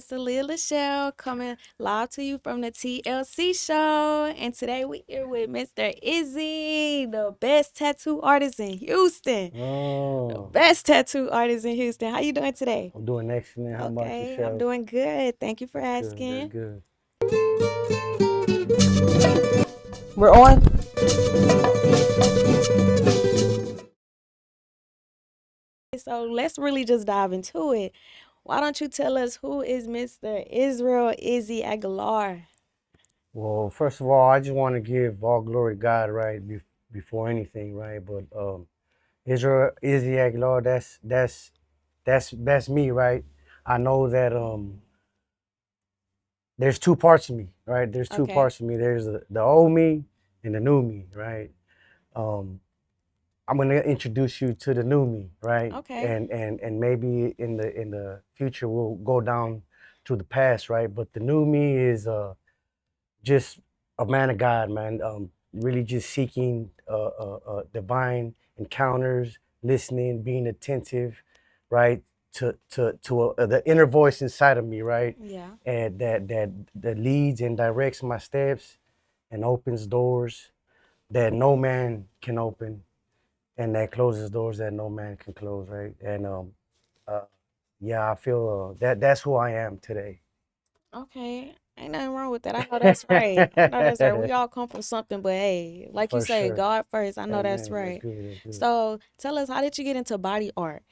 It's Lil Shell coming live to you from the TLC show. And today we here with Mr. Izzy, the best tattoo artist in Houston. The Oh, best tattoo artist in Houston. How you doing today? I'm doing excellent. How about Okay, I'm yourself? doing good. Thank you for Good, good, asking. good. We're on. So let's really just dive into it. Why don't you tell us who is Mr. Israel Izzy Aguilar? Well, first of all, I just want to give all glory to God, right, before anything, right? But Israel Izzy Aguilar, that's me, right? I know that there's two parts of me, right? There's two Okay. parts of me. There's the old me and the new me, right? Um, I'm gonna introduce you to the new me, right? Okay. And maybe in the future we'll go down to the past, right? But the new me is just a man of God, man. Really just seeking divine encounters, listening, being attentive, right? To the inner voice inside of me, right? Yeah. And that leads and directs my steps and opens doors that no man can open and that closes doors that no man can close, right? And uh, yeah, I feel that's who I am today. Okay, ain't nothing wrong with that. I know that's right. I know that's right. We all come from something, but hey, like you For say, sure. God first. I know that's Amen. That's right. good. That's good. So tell us, how did you get into body art?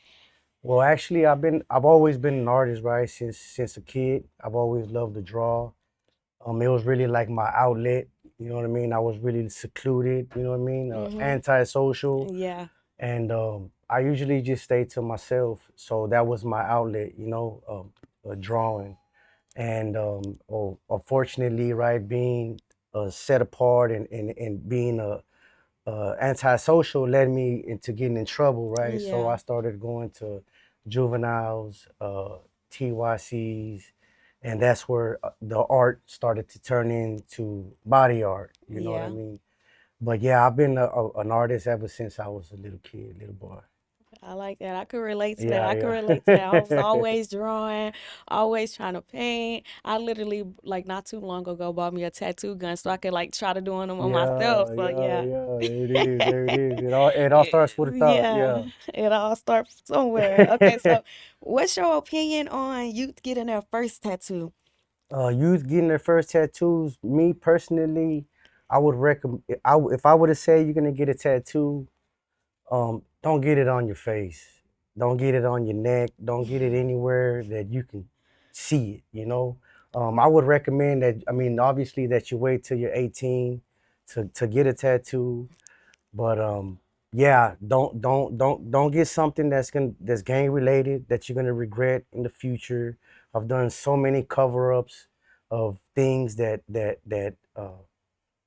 Well, actually, I've always been an artist, right? Since a kid, I've always loved to draw. It was really like my outlet. You know what I mean? I was really secluded. You know what I mean? Mm-hmm. Antisocial, Yeah. and I usually just stay to myself. So that was my outlet. Drawing. And unfortunately, right, being set apart and being antisocial led me into getting in trouble, right? So Yeah. I started going to juveniles, TYCs, and that's where the art started to turn into body art. You know what I Yeah. mean? But yeah, I've been an artist ever since I was a little kid, little boy. I like that. I could relate to that. I could Yeah, relate to that. I was yeah. always drawing, always trying to paint. I literally, like, not too long ago, bought me a tattoo gun so I could, like, try to do them on myself. Yeah, So, yeah, yeah. yeah. There it is. There it is. It all starts with a thought. Yeah, Yeah. it all starts somewhere. Okay, so what's your opinion on youth getting their first tattoo? Youth getting their first tattoos. Me personally, I would recommend. If I were to say you're gonna get a tattoo, don't get it on your face. Don't get it on your neck. Don't get it anywhere that you can see it. I would recommend that. I mean, obviously that you wait till you're 18 to get a tattoo. But yeah, don't get something that's gang related that you're gonna regret in the future. I've done so many cover ups of things that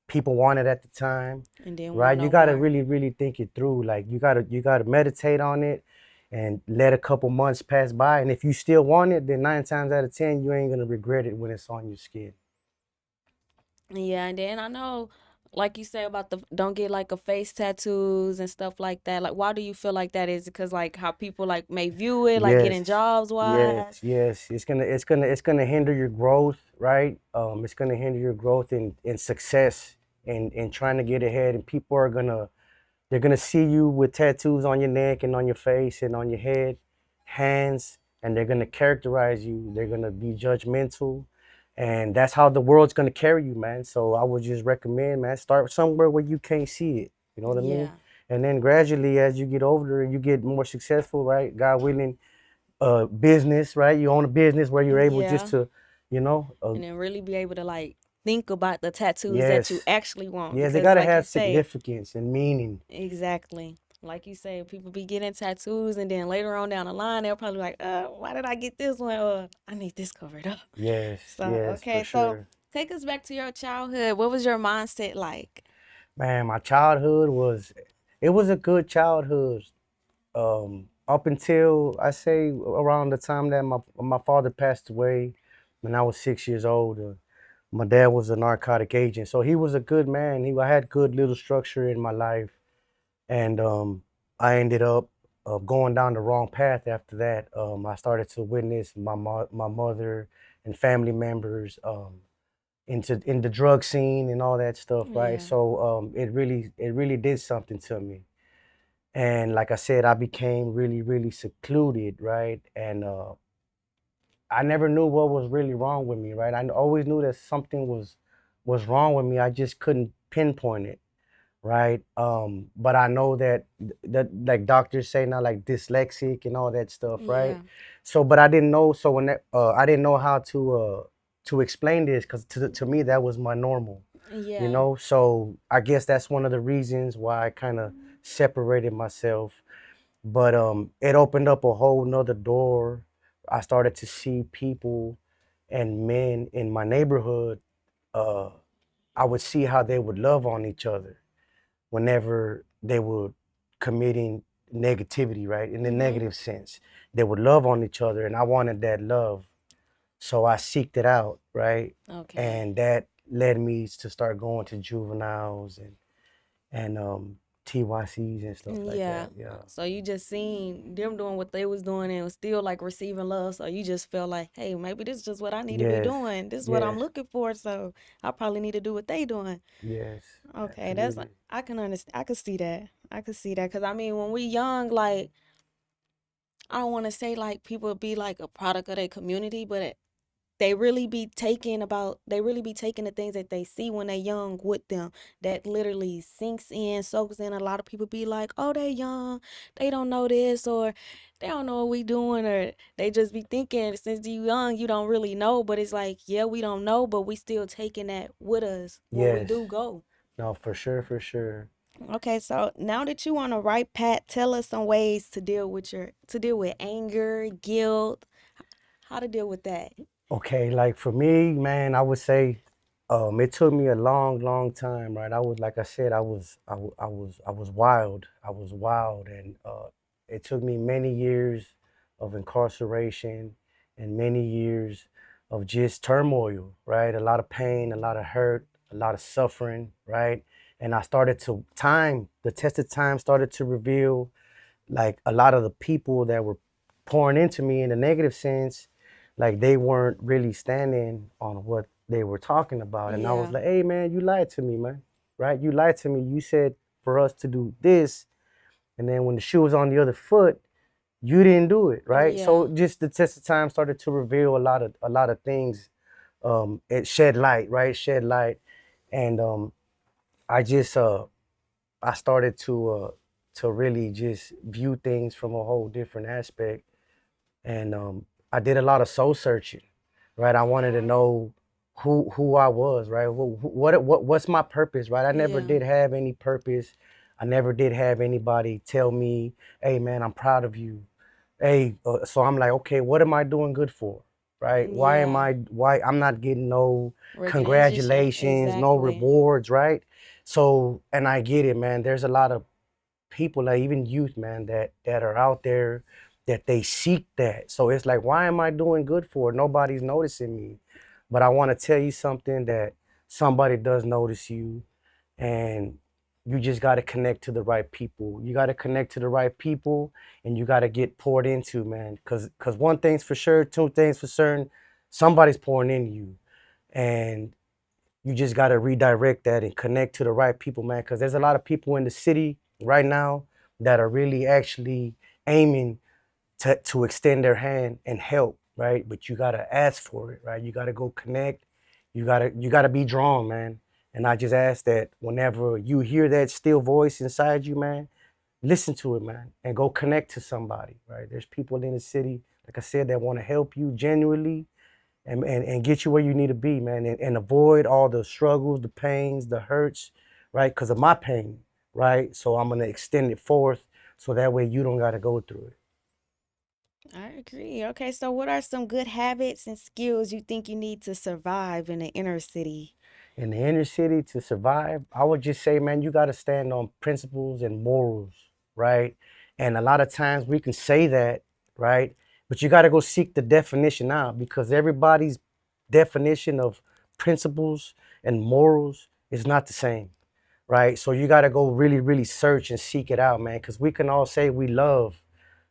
people wanted at the time, And then want right? You no gotta more. really think it through. Like you gotta meditate on it and let a couple months pass by. And if you still want it, then 9 times out of 10 you ain't gonna regret it when it's on your skin. Yeah, and then I know, like you say about the don't get like a face tattoos and stuff like that. Like, why do you feel like that? Is it because like how people like may view it, like getting Yes, jobs yes, wise? yes. It's gonna hinder your growth, right? It's gonna hinder your growth in success and trying to get ahead. And people they're gonna see you with tattoos on your neck and on your face and on your head, hands, and they're gonna characterize you. They're gonna be judgmental, and that's how the world's gonna carry you, man. So I would just recommend, man, start somewhere where you can't see it. You know what I mean? Yeah. And then gradually, as you get older, you get more successful, right? God willing, business, right? You own a business where you're able just Yeah. to, you know, uh, And then really be able to like think about the tattoos that you yes, actually want yes, they because gotta like you have say, significance and meaning. exactly. Like you say, people be getting tattoos and then later on down the line they'll probably like, why did I get this one? I need this covered up. Yes, So yes, for okay, so sure. take us back to your childhood. What was your mindset like? Man, my childhood it was a good childhood. Up until I say around the time that my father passed away when I was 6 years old. My dad was a narcotic agent, so he was a good man. I had good little structure in my life, and I ended up going down the wrong path after that. I started to witness my mother and family members into in the drug scene and all that stuff, right? Yeah. So it really did something to me. And like I said, I became really secluded, right? And I never knew what was really wrong with me, right? I always knew that something was wrong with me. I just couldn't pinpoint it, right? But I know that like doctors say now, like dyslexic and all that stuff, right? Yeah. So, but I didn't know. So when I didn't know how to explain this because to me that was my normal, you Yeah. know. So I guess that's one of the reasons why I kind of separated myself. But it opened up a whole nother door. I started to see people and men in my neighborhood. Uh, I would see how they would love on each other whenever they were committing negativity, right? In the Mhm. negative sense, they would love on each other, and I wanted that love, so I seeked it out, right? Okay. And that led me to start going to juveniles and TYCs and stuff like Yeah. that. Yeah. So you just seen them doing what they was doing and was still like receiving love. So you just felt like, hey, maybe this is just what I need to be Yes. doing. This is what I'm Yes. looking for. So I probably need to do what they doing. Yes. Okay, that's Absolutely. I can understand. I could see that. I could see that because I mean, when we young, like I don't want to say like people be like a product of their community, but they really be taking the things that they see when they young with them that literally sinks in, soaks in. A lot of people be like, oh, they young, they don't know this, or they don't know what we doing, or they just be thinking since you young you don't really know. But it's like, yeah, we don't know, but we still taking that with us when we Yes. do go. No, for sure, for sure. Okay, so now that you on the right path, tell us some ways to deal with anger, guilt, how to deal with that. Okay, like for me, man, I would say it took me a long time, right? I was, like I said, I was wild. I was wild, and it took me many years of incarceration and many years of just turmoil, right? A lot of pain, a lot of hurt, a lot of suffering, right? And I started to the test of time started to reveal like a lot of the people that were pouring into me in a negative sense, like they weren't really standing on what they were talking about. And I was Yeah, like, hey man, you lied to me, man. Right? You lied to me. You said for us to do this. And then when the shoe was on the other foot, you didn't do it. Right. yeah, So just the test of time started to reveal a lot of things. It shed light, right? Shed light. And I just I started to really just view things from a whole different aspect, and I did a lot of soul searching, right? I wanted to know who I was, right? What's my purpose, right? I never yeah, did have any purpose. I never did have anybody tell me, "Hey, man, I'm proud of you." Hey, so I'm like, okay, what am I doing good for, right? yeah. Why I'm not getting no Recognition, congratulations, no exactly. rewards, right? So, and I get it, man. There's a lot of people, like even youth, man, that are out there that they seek that. So it's like, why am I doing good for? Nobody's noticing me. But I want to tell you something, that somebody does notice you, and you just got to connect to the right people. You got to connect to the right people, and you got to get poured into, man. Cause one thing's for sure, two things for certain, somebody's pouring into you, and you just got to redirect that and connect to the right people, man. Because there's a lot of people in the city right now that are really actually aiming to extend their hand and help, right? But you got to ask for it, right? You got to go connect. You got to be drawn, man. And I just ask that whenever you hear that still voice inside you, man, listen to it, man, and go connect to somebody, right? There's people in the city, like I said, that want to help you genuinely, and get you where you need to be, man, and avoid all the struggles, the pains, the hurts, right? Because of my pain, right? So I'm gonna extend it forth so that way you don't gotta go through it. I agree. Okay, so what are some good habits and skills you think you need to survive in the inner city? In the inner city to survive, I would just say, man, you gotta stand on principles and morals, right? And a lot of times we can say that, right? But you gotta go seek the definition out, because everybody's definition of principles and morals is not the same, right? So you got to go really search and seek it out, man, because we can all say we love,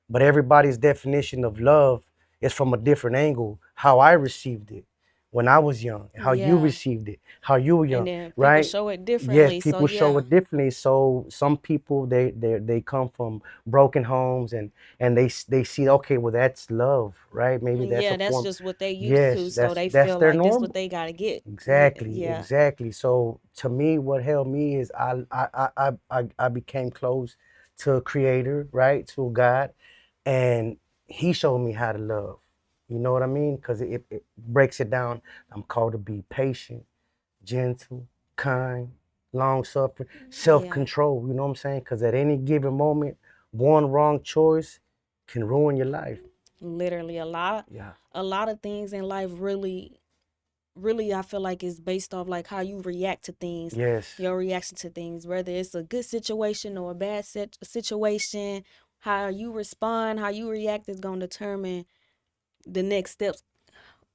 but everybody's definition of love is from a different angle. how I received it when I was young, how you Yeah. received it, how you were And young, then people right? show it Yes, differently. So people show yeah. it differently. So some people they come from broken homes and they see, okay, well, that's love, right? Maybe that's a Yeah, that's form. just what they used to. Yes, So they that's feel their like this what normal. they gotta get. Exactly, Yeah. exactly. So to me, what helped me is I became close to a creator, right? To a God, and he showed me how to love. You know what I mean? Because it breaks it down. I'm called to be patient, gentle, kind, long suffering, self Yeah. control. You know what I'm saying? Because at any given moment, one wrong choice can ruin your life. Literally Yeah. a lot of things in life really I feel like it's based off like how you react to things, Yes. your reaction to things, whether it's a good situation or a bad situation. How you respond, how you react is gonna determine the next steps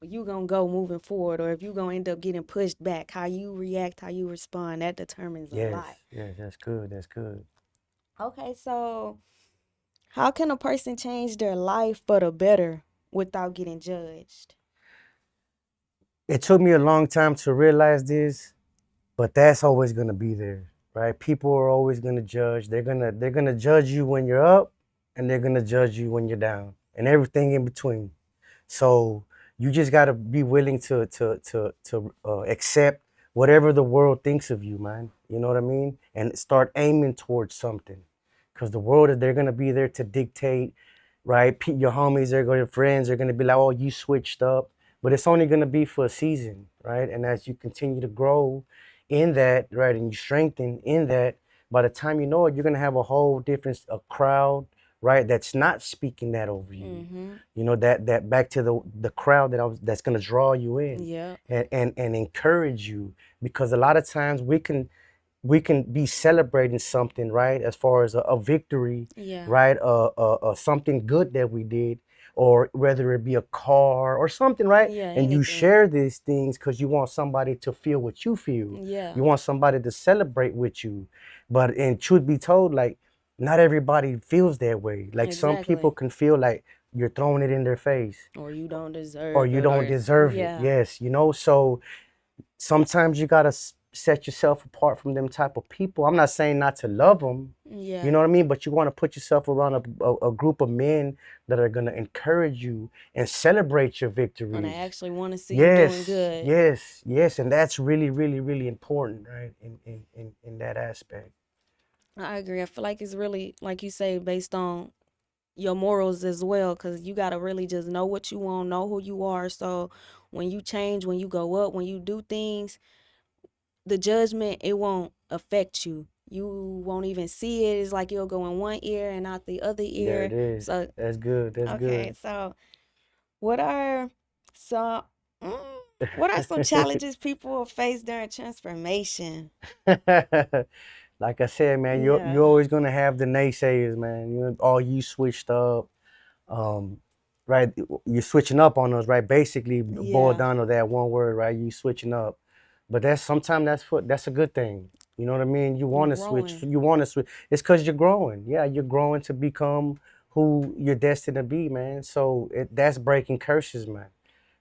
you gonna go moving forward, or if you gonna end up getting pushed back. How you react, how you respond, that determines a Yes. lot. Yes. That's good. That's good. Okay, so how can a person change their life for the better without getting judged? It took me a long time to realize this, but that's always gonna be there, right? People are always gonna judge. They're gonna judge you when you're up, and they're gonna judge you when you're down, and everything in between. So you just got to be willing to accept whatever the world thinks of you, man. You know what I mean? And start aiming towards something, because the world is they're gonna be there to dictate, right? Your homies, they're going, your friends are gonna be like, oh, you switched up, but it's only gonna be for a season, right? And as you continue to grow in that, right, and you strengthen in that, by the time you know it, you're gonna have a whole different a crowd, right? That's not speaking that over you. Mm-hmm. You know, that back to the crowd that's gonna draw you in Yep. and encourage you, because a lot of times we can be celebrating something, right? As far as a victory, Yeah. right? Something good that we did, or whether it be a car or something, right? Yeah, And you anything. share these things because you want somebody to feel what you feel. Yeah. You want somebody to celebrate with you. But in truth be told, like, not everybody feels that way. Like, some people Exactly. can feel like you're throwing it in their face, Or you don't or deserve you it, don't or deserve it. yeah. Yes, so sometimes you gotta set yourself apart from them type of people. I'm not saying not to love them, you Yeah. know what I mean, but you want to put yourself around a group of men that are gonna encourage you and celebrate your And I victories. actually want to see you doing Yes, good. yes, yes, and that's really, really, really important, right? In that aspect. I agree. I feel like it's really, like you say, based on your morals as well, because you got to really just know what you want, know who you are. So when you change, when you go up, when you do things, the judgment, it won't affect you. You won't even see it. It's like you'll go in one ear and out the other There ear. it is. So, That's good. That's okay. good. So, what are some, mm, what are some challenges people face during transformation? Like I said, man, you're Yeah. always gonna have the naysayers, man. Oh, you switched up, um, right? You're switching up on us, right? Basically, boiled Yeah. down to that one word, right? You switching up, but that's sometimes that's a good thing. You know what I mean? You You want to switch. growing. You want to switch. It's because you're growing. Yeah, you're growing to become who you're destined to be, man. So that's breaking curses, man,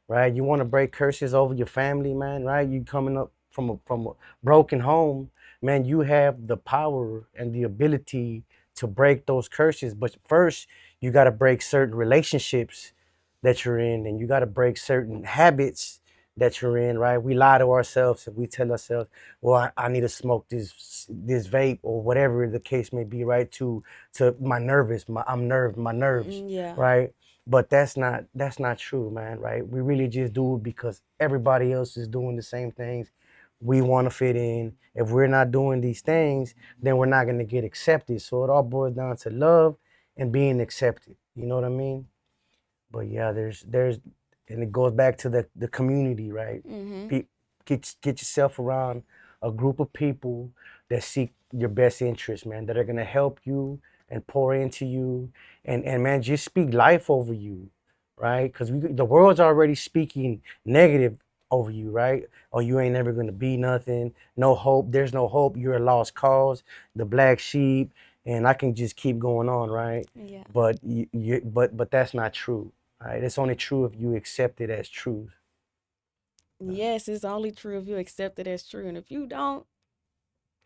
right? You want to break curses over your family, man, right? You coming up from a broken home, man. You have the power and the ability to break those curses, but first you got to break certain relationships that you're in, and you got to break certain habits that you're in, right? We lie to ourselves and we tell ourselves, well, I need to smoke this vape or whatever the case may be, right? To my nervous, my nerves, Yeah. right? But that's not true, man, right? We really just do it because everybody else is doing the same things. We want to fit in. If we're not doing these things, then we're not going to get accepted. So it all boils down to love and being accepted. You know what I mean? But yeah, there's and it goes back to the community, right? Mm-hmm. Get yourself around a group of people that seek your best interest, man, that are gonna help you and pour into you, and man, just speak life over you, right? Because the world's already speaking negative over you, right? Oh, you ain't never gonna be nothing, no hope. There's no hope. You're a lost cause, the black sheep, and I can just keep going on, right? Yeah. But but that's not true. Right? It's only true if you accept it as truth. Yes, it's only true if you accept it as true. And if you don't,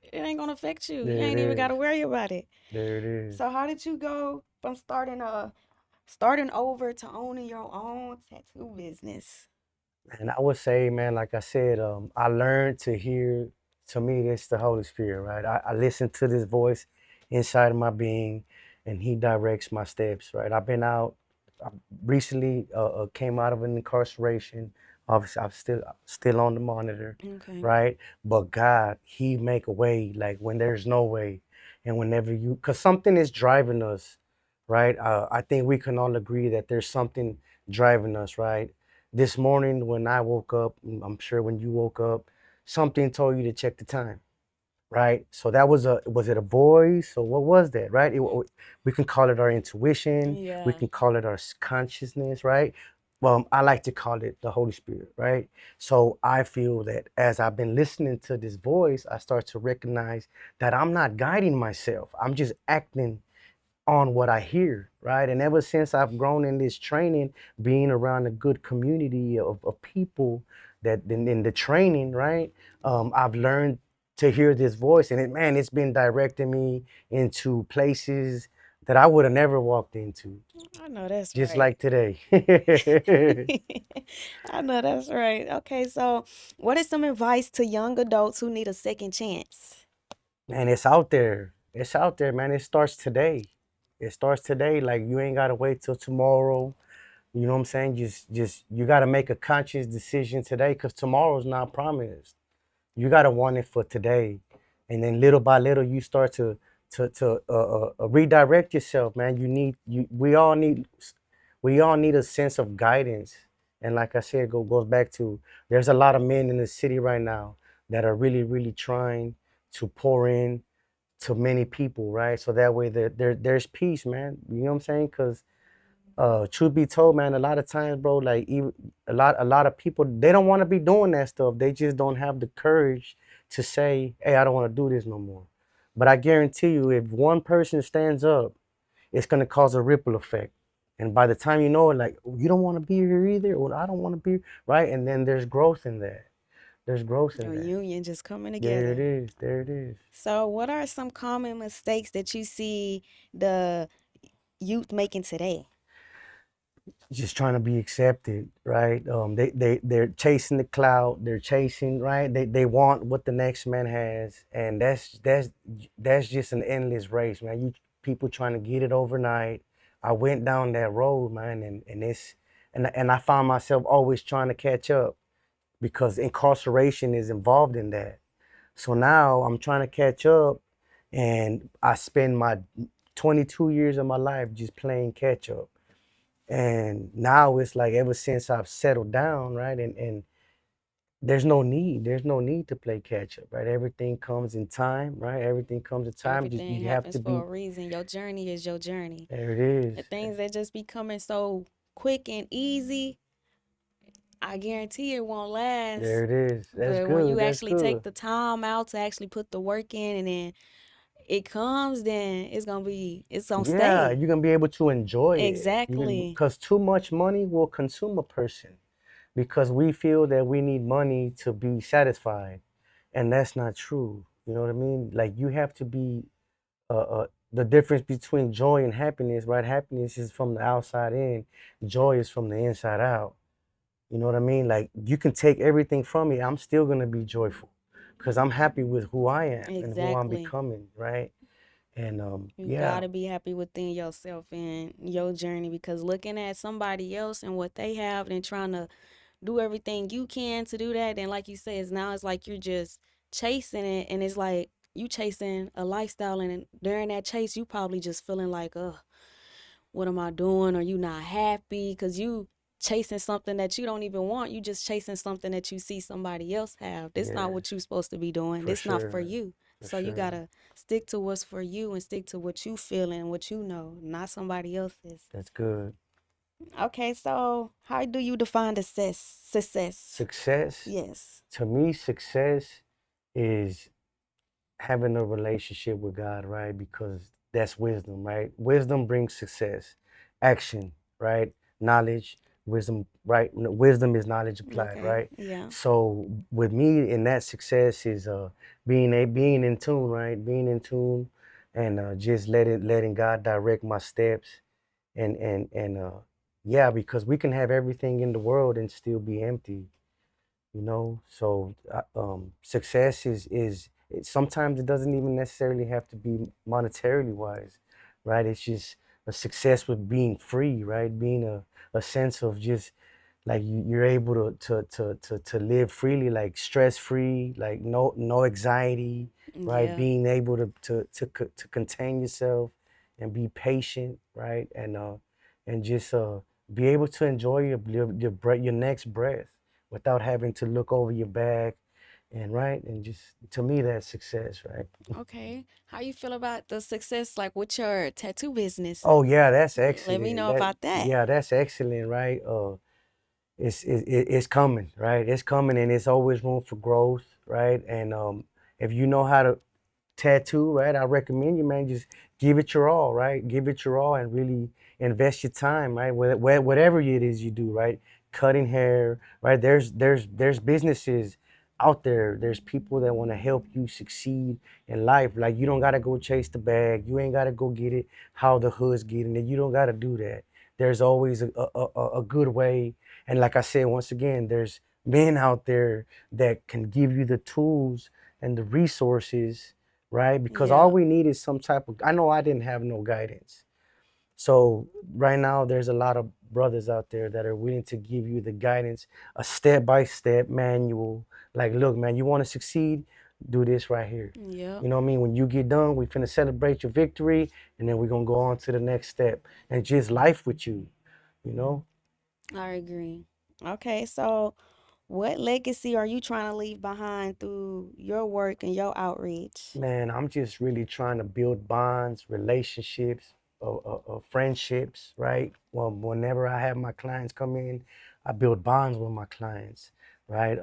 it ain't gonna affect you. You There it ain't even is. gotta worry about it. There it is. So how did you go from starting over to owning your own tattoo business? And I would say, man, like I said, I learned to hear. To me, it's the Holy Spirit, right? I listen to this voice inside of my being, and He directs my steps, right? I've been out. I recently came out of an incarceration. Obviously, I'm still on the monitor, Okay. right? But God, He make a way, like when there's no way, and whenever you, cause something is driving us, right? I think we can all agree that there's something driving us, right? This morning when I woke up, I'm sure when you woke up, something told you to check the time, right? So that was it a voice or what was that, right? We can call it our intuition, we Yeah. can call it our consciousness, right? Well, I like to call it the Holy Spirit, right? So I feel that as I've been listening to this voice, I start to recognize that I'm not guiding myself. I'm just acting on what I hear, right? And ever since I've grown in this training, being around a good community of people that in the training, right? I've learned to hear this voice, and man, it's been directing me into places that I would have never walked into, I know that's just right. like today. I know that's right. Okay, so what is some advice to young adults who need a second chance? Man, it's out there. It's out there, man. It starts today. It starts today. Like you ain't gotta wait till tomorrow. You know what I'm saying? Just you got to make a conscious decision today because tomorrow's not promised. You got to want it for today, and then little by little you start to redirect yourself, man. We all need a sense of guidance, and like I said, goes back to there's a lot of men in the city right now that are really trying to pour in to many people, right? So that way there's peace, man. You know what I'm saying? Because truth be told, man, a lot of times, bro, like even a lot of people, they don't want to be doing that stuff. They just don't have the courage to say, "Hey, I don't want to do this no more." But I guarantee you, if one person stands up, it's gonna cause a ripple effect. And by the time you know it, like you don't want to be here either, or I don't want to be right, and then there's growth in that. There's growth in Your that. union just coming There it together. is. There it is. So, what are some common mistakes that you see the youth making today? Just trying to be accepted, right? They're chasing the cloud. They're chasing, right? They want what the next man has, and that's just an endless race, man. You people trying to get it overnight. I went down that road, man, and I found myself always trying to catch up because incarceration is involved in that. So now I'm trying to catch up, and I spend my 22 years of my life just playing catch up. And now it's like ever since I've settled down, right? And there's no need to play catch up, right? Everything comes in time, right? Everything comes in time. Just Everything you have happens to for be a reason. Your journey is your journey. there it is. The things that just be coming so quick and easy, I guarantee it won't last. There it is. That's But when good. you That's actually good. take the time out to actually put the work in and then it comes, then it's gonna Yeah, stay. you're gonna be able to enjoy it. You can Exactly. because too much money will consume a person because we feel that we need money to be satisfied. And that's not true. You know what I mean? Like you have to be the difference between joy and happiness, right? Happiness is from the outside in, joy is from the inside out. You know what I mean? Like you can take everything from me, I'm still gonna be joyful because I'm happy with who I am and who I'm Exactly. becoming, right? And You yeah, gotta be happy within yourself and your journey because looking at somebody else and what they have and trying to do everything you can to do that, then like you said, now it's like you're just chasing it and it's like you chasing a lifestyle and during that chase you probably just feeling like, what am I doing? Or you not happy because you chasing something that you don't even want. You just chasing something that you see somebody else have. This not yeah, what you supposed to be doing. for This not sure, for man, you. for So you sure. gotta stick to what's for you and stick to what you feel and what you know, not somebody else's. That's good. Okay, so how do you define the success? Success, Yes. to me, success is having a relationship with God, right? Because that's wisdom, right? Wisdom brings success, action, right? knowledge, wisdom, right? Wisdom is knowledge applied, Okay. right? Yeah. So with me, in that success is being in tune, right? Being in tune, and just letting God direct my steps, and yeah, because we can have everything in the world and still be empty, you know. So success sometimes it doesn't even necessarily have to be monetarily wise, right? It's just a success with being free, right? Being a sense of just like you're able to live freely, like stress free, like no anxiety, right? Yeah. Being able to contain yourself and be patient, right? And just be able to enjoy your breath, your next breath, without having to look over your back, and right, and just to me that's success, right? Okay. How you feel about the success like with your tattoo business? Oh yeah, that's Let me excellent. know about that. Yeah, that's excellent, right? It's coming, right? It's coming, and it's always room for growth, right? And if you know how to tattoo, right? I recommend you, man, just give it your all, right? Give it your all and really invest your time, right? Whatever it is you do, right? Cutting hair, right? There's businesses out there. There's people that want to help you succeed in life. Like you don't gotta go chase the bag. You ain't gotta go get it how the hood's getting it. You don't gotta do that. There's always a good way. And like I said, once again, there's men out there that can give you the tools and the resources, right? Because all Yeah. we need is some type of, I know I didn't have no guidance. So right now there's a lot of brothers out there that are willing to give you the guidance, a step-by-step manual. Like, look, man, you want to succeed, do this right here. Yep. You know what I mean? When you get done, we finna celebrate your victory, and then we're gonna go on to the next step. And just life with you, you know? I agree. Okay, so what legacy are you trying to leave behind through your work and your outreach? Man, I'm just really trying to build bonds, relationships, friendships, right? Well, whenever I have my clients come in, I build bonds with my clients, right?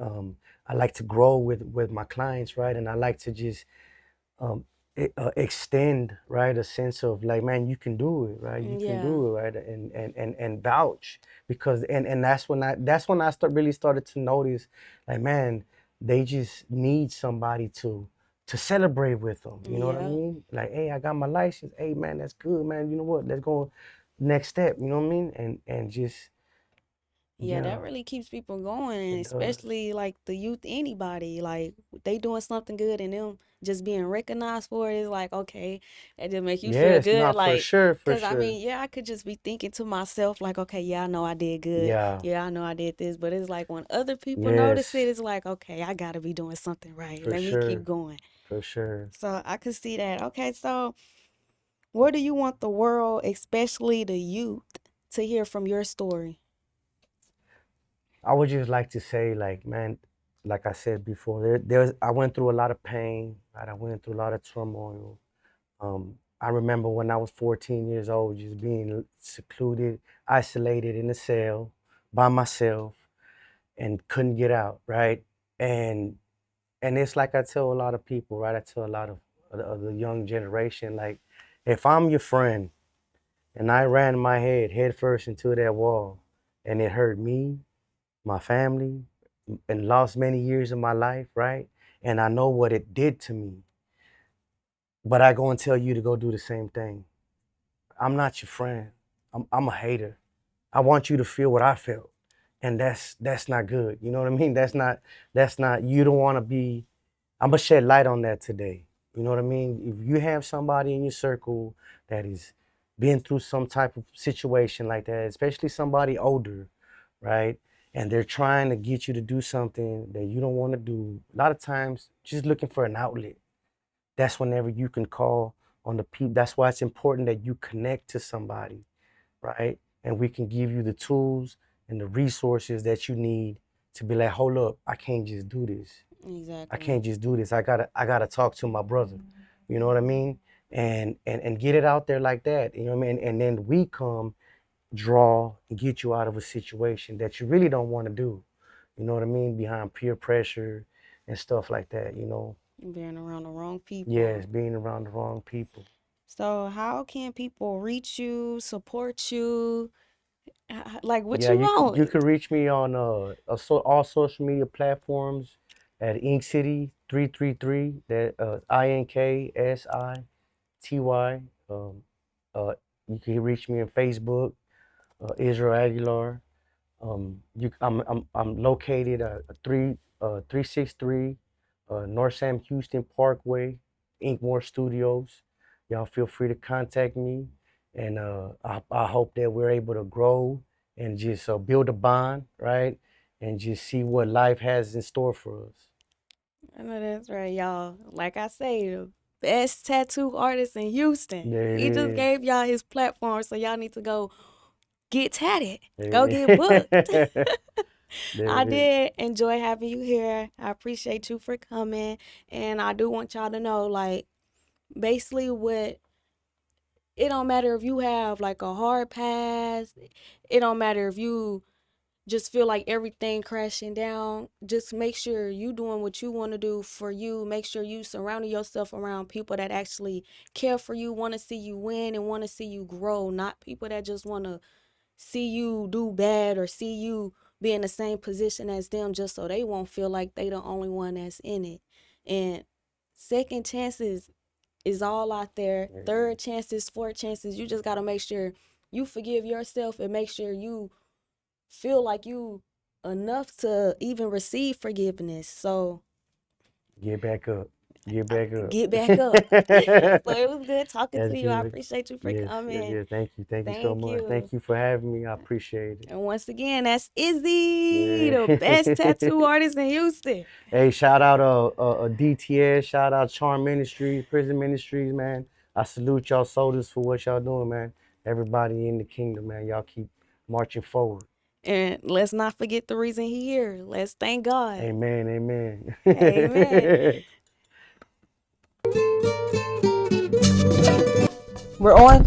I like to grow with my clients, right? And I like to just um, extend, right, a sense of like, man, you can do it, right? You can Yeah. do it, right? And vouch, because and that's when I really started to notice, like, man, they just need somebody to celebrate with them. You know what I Yeah. mean? Like, hey, I got my license. Hey, man, that's good, man. You know what? Let's go next step. You know what I mean? And just Yeah, yeah, that really keeps people going, and it does. especially like the youth, anybody, like they doing something good and them just being recognized for it is like, okay, that just make you feel Yes, good. not for Like, sure, for cause I sure. mean, yeah, I could just be thinking to myself, like, okay, yeah, I know I did good. Yeah. Yeah, I know I did this. But it's like when other people notice it, Yes, it's like, okay, I gotta be doing something right. for Let me keep sure, going. for sure. So I could see that. Okay, so where do you want the world, especially the youth, to hear from your story? I would just like to say, like, man, like I said before, there's I went through a lot of pain, right? I went through a lot of turmoil. I remember when I was 14 years old, just being secluded, isolated in a cell by myself, and couldn't get out, right? And and it's like I tell a lot of people, right? I tell a lot of the young generation, like, if I'm your friend and I ran my head first into that wall, and it hurt me, my family, and lost many years of my life, right? And I know what it did to me. But I go and tell you to go do the same thing. I'm not your friend. I'm a hater. I want you to feel what I felt. And that's not good. You know what I mean? That's not you don't want to be. I'm gonna shed light on that today. You know what I mean? If you have somebody in your circle that is been through some type of situation like that, especially somebody older, right? And they're trying to get you to do something that you don't want to do. A lot of times, just looking for an outlet. That's whenever you can call on the people. That's why it's important that you connect to somebody, right? And we can give you the tools and the resources that you need to be like, hold up, I can't just do this. I Exactly. can't just do this. I gotta talk to my brother. You know what I mean? And get it out there like that. You know what I mean? And then we come draw and get you out of a situation that you really don't want to do. You know what I mean? Behind peer pressure and stuff like that, you know. Being around the wrong people. Yes, being around the wrong people. So, how can people reach you, support you, Like what Yeah, you you want? can reach me on all social media platforms at Ink City 333. That INKSITY. Um, you can reach me on Facebook, Israel Aguilar. I'm located at 363 North Sam Houston Parkway, Inkmore Studios. Y'all feel free to contact me, and I hope that we're able to grow and just build a bond, right? And just see what life has in store for us. I know that's right, y'all. Like I say, the best tattoo artist in Houston. There it He just is. gave y'all his platform, so y'all need to go get tatted. There Go it get booked. is. There I it is. did enjoy having you here. I appreciate you for coming. And I do want y'all to know, like, basically what it don't matter if you have like a hard past. It don't matter if you just feel like everything crashing down. Just make sure you doing what you want to do for you. Make sure you surrounding yourself around people that actually care for you, want to see you win and want to see you grow, not people that just want to see you do bad or see you be in the same position as them just so they won't feel like they the only one that's in it. And second chances is all out there. There it Third is. chances, fourth chances. You just got to make sure you forgive yourself and make sure you feel like you enough to even receive forgiveness. So Get back up. Get back up. get back up. So it was good talking That's to you. I good. appreciate you for Yes, yes, coming. yes. Thank you. Thank you so Thank much. you. Thank you for having me. I appreciate it. And once again, that's Izzy, Yeah. the best tattoo artist in Houston. Hey, shout out DTS, shout out Charm Ministries, Prison Ministries, man. I salute y'all soldiers for what y'all doing, man. Everybody in the kingdom, man. Y'all keep marching forward. And let's not forget the reason he here. Let's thank God. Amen. Amen. Amen. We're on.